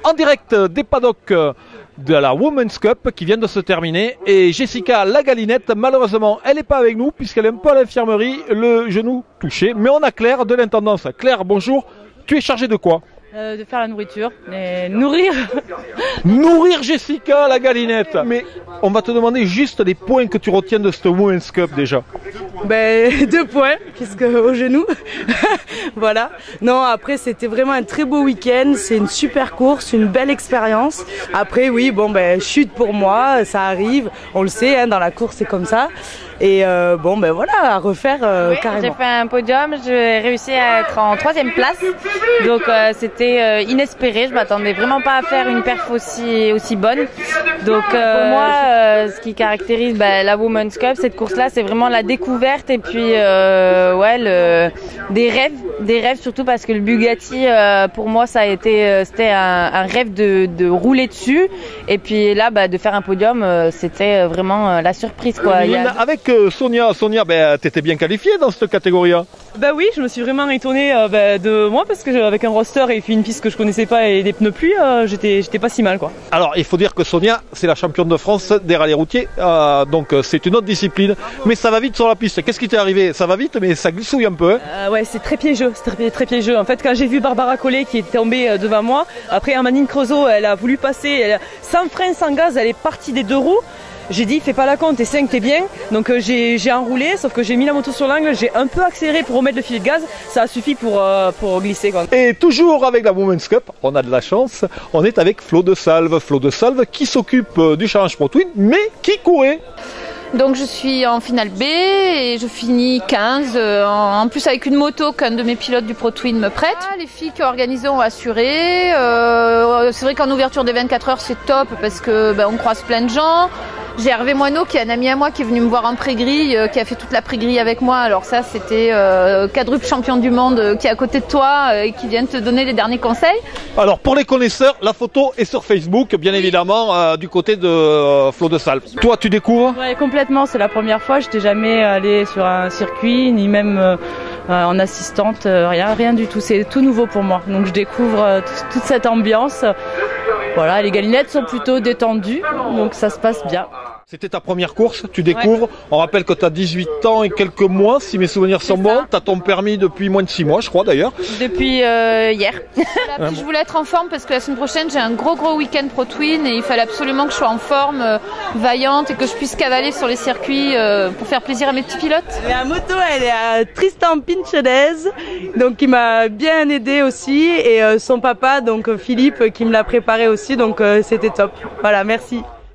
en direct des paddocks de la Women's Cup qui vient de se terminer. Et Jessica Lagalinette, malheureusement, elle n'est pas avec nous puisqu'elle est un peu à l'infirmerie, le genou touché. Mais on a Claire de l'intendance. Claire, bonjour. Tu es chargée de quoi? De faire la nourriture, mais nourrir. Nourrir Jessica Lagalinette. Mais on va te demander juste les points que tu retiens de cette Women's Cup déjà. Ben, 2 points, puisque au genou. Voilà. Non, après, c'était vraiment un très beau week-end. C'est une super course, une belle expérience. Après, oui, bon, ben, chute pour moi, ça arrive. On le sait, hein, dans la course, c'est comme ça. Et bon, ben voilà, à refaire carrément. J'ai fait un podium, j'ai réussi à être en 3e place. Donc, c'était inespéré. Je m'attendais vraiment pas à faire une perf aussi bonne. Donc, pour moi, ce qui caractérise la Women's Cup, cette course-là, c'est vraiment la découverte et puis ouais, des rêves surtout parce que le Bugatti, pour moi, ça a été, c'était un rêve de rouler dessus. Et puis là, de faire un podium, c'était vraiment la surprise, quoi. Avec Sonia, t'étais bien qualifiée dans cette catégorie-là. Bah oui, je me suis vraiment étonnée de moi parce que avec un roster et puis une piste que je connaissais pas et des pneus pluie, j'étais pas si mal, quoi. Alors il faut dire que Sonia, c'est la championne de France des rallyes routiers, donc c'est une autre discipline, mais ça va vite sur la piste. Qu'est-ce qui t'est arrivé? Ça va vite, mais ça glissouille un peu. Hein. Ouais, c'est très piégeux, c'est très piégeux. En fait, quand j'ai vu Barbara Collet qui est tombée devant moi, après Amandine Creusot, elle a voulu passer, sans frein, sans gaz, elle est partie des 2 roues. J'ai dit, fais pas la compte, t'es 5, t'es bien. Donc j'ai enroulé, sauf que j'ai mis la moto sur l'angle, j'ai un peu accéléré pour remettre le filet de gaz. Ça a suffi pour glisser, quoi. Et toujours avec la Women's Cup, on a de la chance, on est avec Flo de Salve. Flo de Salve qui s'occupe du Challenge Pro Twin, mais qui courait. Donc je suis en finale B et je finis 15, en plus avec une moto qu'un de mes pilotes du Pro Twin me prête. Les filles qui ont organisé ont assuré. C'est vrai qu'en ouverture des 24 heures c'est top parce que on croise plein de gens. J'ai Hervé Moineau qui est un ami à moi qui est venu me voir en pré-grille, qui a fait toute la pré-grille avec moi. Alors ça c'était quadruple champion du monde qui est à côté de toi et qui vient te donner les derniers conseils. Alors pour les connaisseurs, la photo est sur Facebook bien évidemment du côté de Flo de Salve. Toi tu découvres? Ouais, complètement, c'est la première fois, je n'étais jamais allée sur un circuit ni même en assistante, rien du tout, c'est tout nouveau pour moi. Donc je découvre toute cette ambiance. Voilà, les galinettes sont plutôt détendues, donc ça se passe bien. C'était ta première course, tu découvres. Ouais. On rappelle que tu as 18 ans et quelques mois, si mes souvenirs sont bons. Tu as ton permis depuis moins de 6 mois, je crois d'ailleurs. Depuis hier. Voilà, je voulais être en forme parce que la semaine prochaine, j'ai un gros week-end Pro Twin et il fallait absolument que je sois en forme, vaillante et que je puisse cavaler sur les circuits pour faire plaisir à mes petits pilotes. La moto, elle est à Tristan Pinchedez, donc il m'a bien aidé aussi et son papa, donc Philippe, qui me l'a préparé aussi, donc c'était top. Voilà, merci.